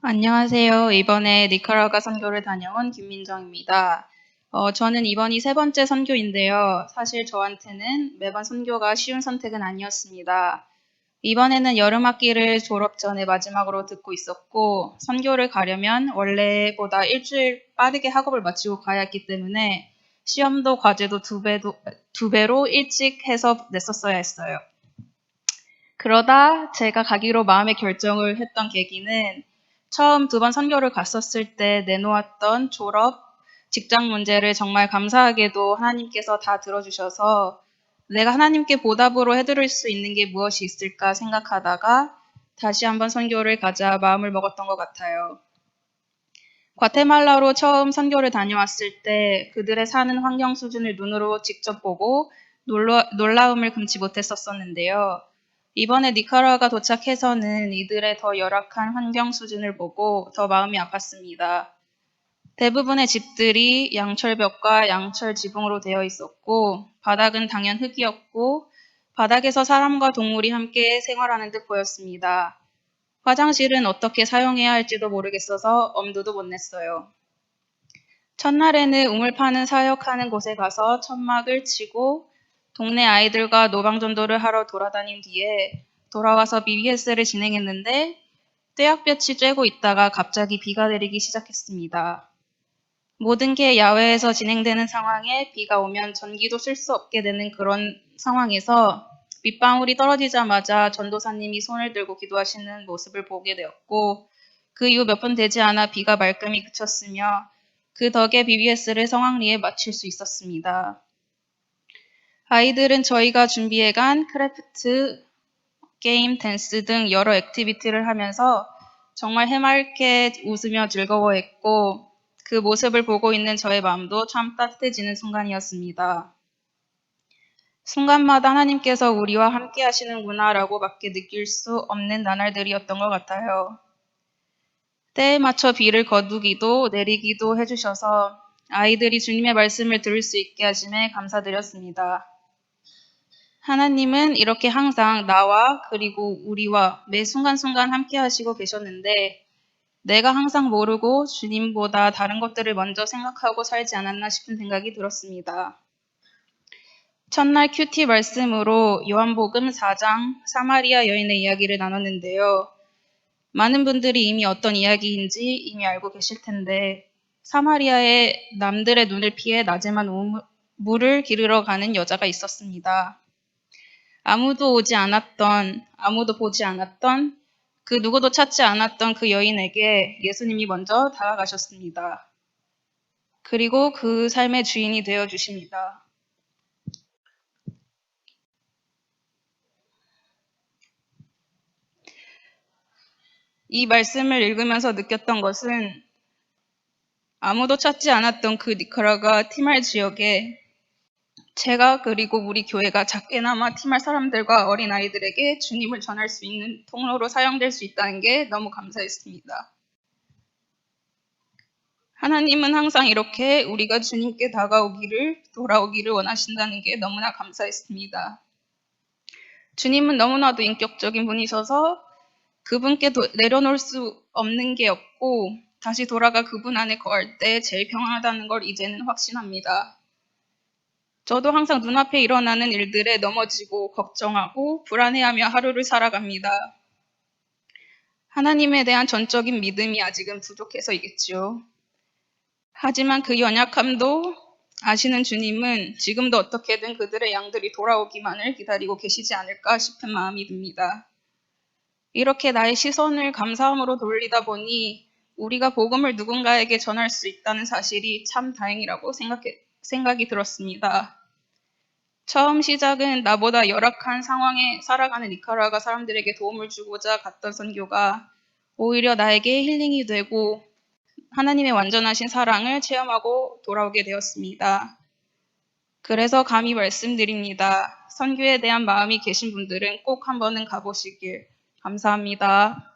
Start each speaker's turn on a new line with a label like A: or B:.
A: 안녕하세요. 이번에 니카라과 선교를 다녀온 김민정입니다. 저는 이번이 세 번째 선교인데요. 사실 저한테는 매번 선교가 쉬운 선택은 아니었습니다. 이번에는 여름학기를 졸업 전에 마지막으로 듣고 있었고, 선교를 가려면 원래보다 일주일 빠르게 학업을 마치고 가야 했기 때문에 시험도 과제도 두 배로 일찍 해서 냈었어야 했어요. 그러다 제가 가기로 마음의 결정을 했던 계기는 처음 두 번 선교를 갔었을 때 내놓았던 졸업, 직장 문제를 정말 감사하게도 하나님께서 다 들어주셔서 내가 하나님께 보답으로 해드릴 수 있는 게 무엇이 있을까 생각하다가 다시 한번 선교를 가자 마음을 먹었던 것 같아요. 과테말라로 처음 선교를 다녀왔을 때 그들의 사는 환경 수준을 눈으로 직접 보고 놀라움을 금치 못했었는데요. 이번에 니카라가 도착해서는 이들의 더 열악한 환경 수준을 보고 더 마음이 아팠습니다. 대부분의 집들이 양철벽과 양철 지붕으로 되어 있었고 바닥은 당연 흙이었고 바닥에서 사람과 동물이 함께 생활하는 듯 보였습니다. 화장실은 어떻게 사용해야 할지도 모르겠어서 엄두도 못 냈어요. 첫날에는 우물 파는 사역하는 곳에 가서 천막을 치고 동네 아이들과 노방전도를 하러 돌아다닌 뒤에 돌아와서 BBS를 진행했는데 떼약볕이 쬐고 있다가 갑자기 비가 내리기 시작했습니다. 모든 게 야외에서 진행되는 상황에 비가 오면 전기도 쓸 수 없게 되는 그런 상황에서 빗방울이 떨어지자마자 전도사님이 손을 들고 기도하시는 모습을 보게 되었고 그 이후 몇 분 되지 않아 비가 말끔히 그쳤으며 그 덕에 BBS를 성황리에 마칠 수 있었습니다. 아이들은 저희가 준비해간 크래프트, 게임, 댄스 등 여러 액티비티를 하면서 정말 해맑게 웃으며 즐거워했고 그 모습을 보고 있는 저의 마음도 참 따뜻해지는 순간이었습니다. 순간마다 하나님께서 우리와 함께 하시는구나라고 밖에 느낄 수 없는 나날들이었던 것 같아요. 때에 맞춰 비를 거두기도 내리기도 해주셔서 아이들이 주님의 말씀을 들을 수 있게 하심에 감사드렸습니다. 하나님은 이렇게 항상 나와 그리고 우리와 매 순간순간 함께 하시고 계셨는데 내가 항상 모르고 주님보다 다른 것들을 먼저 생각하고 살지 않았나 싶은 생각이 들었습니다. 첫날 큐티 말씀으로 요한복음 4장 사마리아 여인의 이야기를 나눴는데요. 많은 분들이 이미 어떤 이야기인지 이미 알고 계실 텐데 사마리아에 남들의 눈을 피해 낮에만 물을 기르러 가는 여자가 있었습니다. 아무도 오지 않았던, 아무도 보지 않았던, 그 누구도 찾지 않았던 그 여인에게 예수님이 먼저 다가가셨습니다. 그리고 그 삶의 주인이 되어 주십니다. 이 말씀을 읽으면서 느꼈던 것은 아무도 찾지 않았던 그 니카라가 티말 지역에 제가 그리고 우리 교회가 작게나마 티말 사람들과 어린아이들에게 주님을 전할 수 있는 통로로 사용될 수 있다는 게 너무 감사했습니다. 하나님은 항상 이렇게 우리가 주님께 돌아오기를 원하신다는 게 너무나 감사했습니다. 주님은 너무나도 인격적인 분이셔서 그분께 내려놓을 수 없는 게 없고 다시 돌아가 그분 안에 거할 때 제일 평안하다는 걸 이제는 확신합니다. 저도 항상 눈앞에 일어나는 일들에 넘어지고 걱정하고 불안해하며 하루를 살아갑니다. 하나님에 대한 전적인 믿음이 아직은 부족해서이겠지요. 하지만 그 연약함도 아시는 주님은 지금도 어떻게든 그들의 양들이 돌아오기만을 기다리고 계시지 않을까 싶은 마음이 듭니다. 이렇게 나의 시선을 감사함으로 돌리다 보니 우리가 복음을 누군가에게 전할 수 있다는 사실이 참 다행이라고 생각이 들었습니다. 처음 시작은 나보다 열악한 상황에 살아가는 니카라과 사람들에게 도움을 주고자 갔던 선교가 오히려 나에게 힐링이 되고 하나님의 완전하신 사랑을 체험하고 돌아오게 되었습니다. 그래서 감히 말씀드립니다. 선교에 대한 마음이 계신 분들은 꼭 한번은 가보시길. 감사합니다.